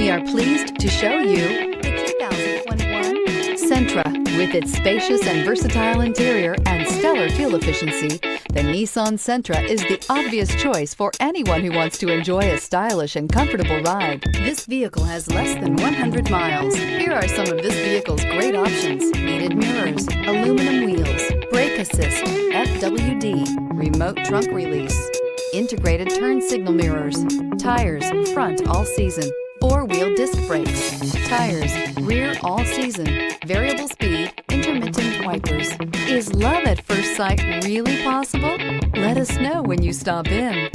We are pleased to show you the 2021 Sentra. With its spacious and versatile interior and stellar fuel efficiency, the Nissan Sentra is the obvious choice for anyone who wants to enjoy a stylish and comfortable ride. This vehicle has less than 100 miles. Here are some of this vehicle's great options: heated mirrors, aluminum wheels, brake assist, FWD, remote trunk release, integrated turn signal mirrors, tires front all season, four-wheel disc brakes, tires rear all season, variable speed, intermittent wipers. Is love at first sight really possible? Let us know when you stop in.